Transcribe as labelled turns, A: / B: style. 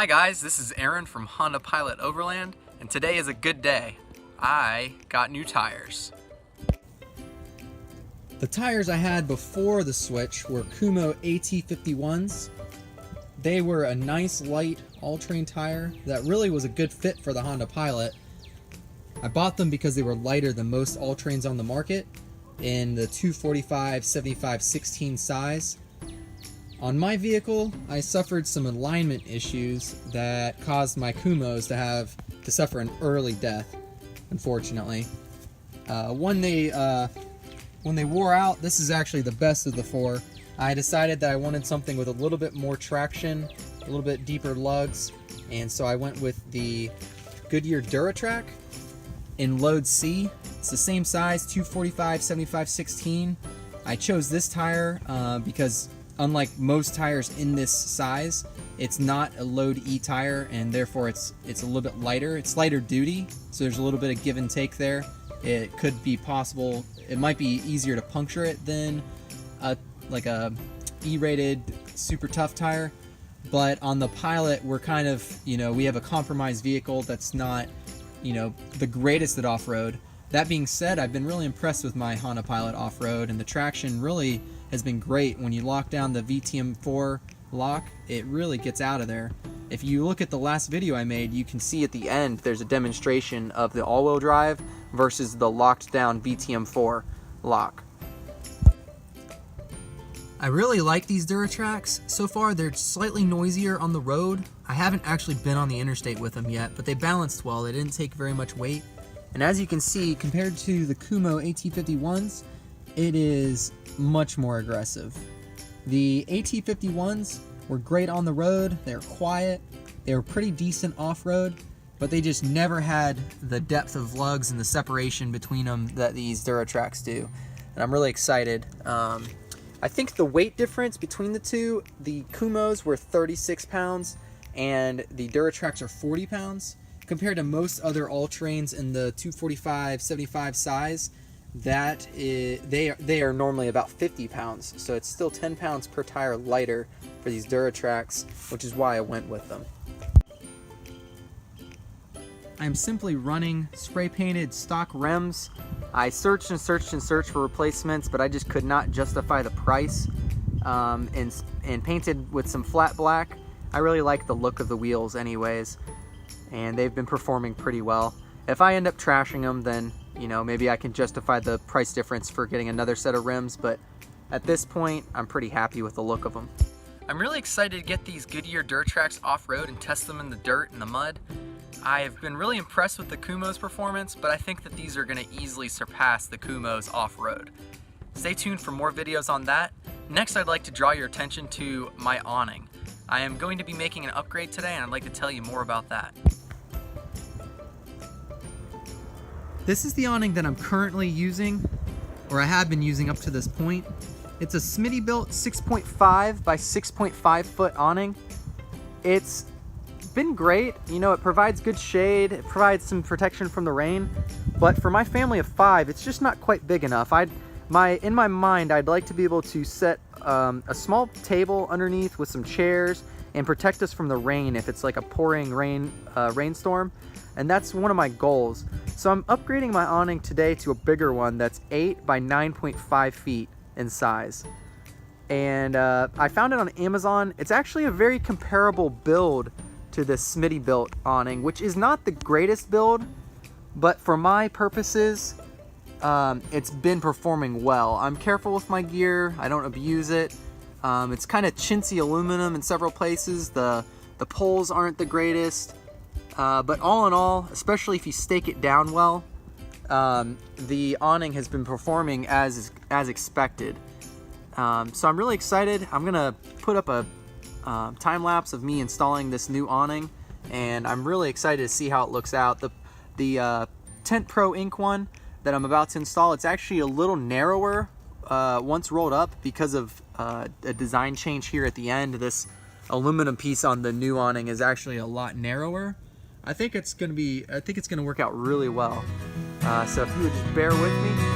A: Hi guys, this is Aaron from Honda Pilot Overland, and today is a good day. I got new tires.
B: The tires I had before the switch were Kumho AT51s. They were a nice light all-terrain tire that really was a good fit for the Honda Pilot. I bought them because they were lighter than most all-terrains on the market in the 245/75/16 size. On my vehicle, I suffered some alignment issues that caused my Kumhos to suffer an early death, unfortunately. When they wore out, this is actually the best of the four. I decided that I wanted something with a little bit more traction, a little bit deeper lugs, and so I went with the Goodyear DuraTrack in Load C. It's the same size, 245/75/16. I chose this tire because unlike most tires in this size, it's not a Load E tire, and therefore it's a little bit lighter. It's lighter duty, so there's a little bit of give and take there. It could be possible, it might be easier to puncture it than like a E-rated super tough tire. But on the Pilot, we're kind of, we have a compromised vehicle that's not, the greatest at off-road. That being said, I've been really impressed with my Honda Pilot off-road, and the traction really has been great. When you lock down the VTM4 lock, it really gets out of there. If you look at the last video I made, you can see at the end there's a demonstration of the all-wheel drive versus the locked down VTM4 lock. I really like these DuraTracks. So far they're slightly noisier on the road. I haven't actually been on the interstate with them yet, but they balanced well. They didn't take very much weight. And as you can see, compared to the Kumho AT51s, it is much more aggressive. The AT51s were great on the road. They were quiet. They were pretty decent off-road, but they just never had the depth of lugs and the separation between them that these DuraTracks do. And I'm really excited. I think the weight difference between the two, the Kumhos were 36 pounds and the DuraTracks are 40 pounds. Compared to most other all-terrains in the 245/75 size, they are normally about 50 pounds. So it's still 10 pounds per tire lighter for these DuraTracks, which is why I went with them. I'm simply running spray-painted stock rims. I searched and searched and searched for replacements, but I just could not justify the price. And painted with some flat black. I really like the look of the wheels anyways, and they've been performing pretty well. If I end up trashing them, then maybe I can justify the price difference for getting another set of rims, but at this point I'm pretty happy with the look of them.
A: I'm really excited to get these Goodyear DuraTracks off-road and test them in the dirt and the mud. I've been really impressed with the Kumho's performance, but I think that these are going to easily surpass the Kumho's off-road. Stay tuned for more videos on that. Next, I'd like to draw your attention to my awning. I am going to be making an upgrade today, and I'd like to tell you more about that.
B: This is the awning that I'm currently using, or I have been using up to this point. It's a Smitty-built 6.5 by 6.5 foot awning. It's been great. It provides good shade, it provides some protection from the rain, but for my family of 5, it's just not quite big enough. In my mind, I'd like to be able to set a small table underneath with some chairs and protect us from the rain if it's like a pouring rainstorm, and that's one of my goals. So I'm upgrading my awning today to a bigger one that's 8 by 9.5 feet in size. And I found it on Amazon. It's actually a very comparable build to the Smitty built awning, which is not the greatest build, but for my purposes, it's been performing well. I'm careful with my gear. I don't abuse it. It's kind of chintzy aluminum in several places. The poles aren't the greatest. But all in all, especially if you stake it down well, the awning has been performing as expected. So I'm really excited. I'm gonna put up a time lapse of me installing this new awning, and I'm really excited to see how it looks out. The Tent Pro Ink one that I'm about to install, it's actually a little narrower once rolled up because of a design change here at the end. This aluminum piece on the new awning is actually a lot narrower. I think it's gonna work out really well. So if you would just bear with me.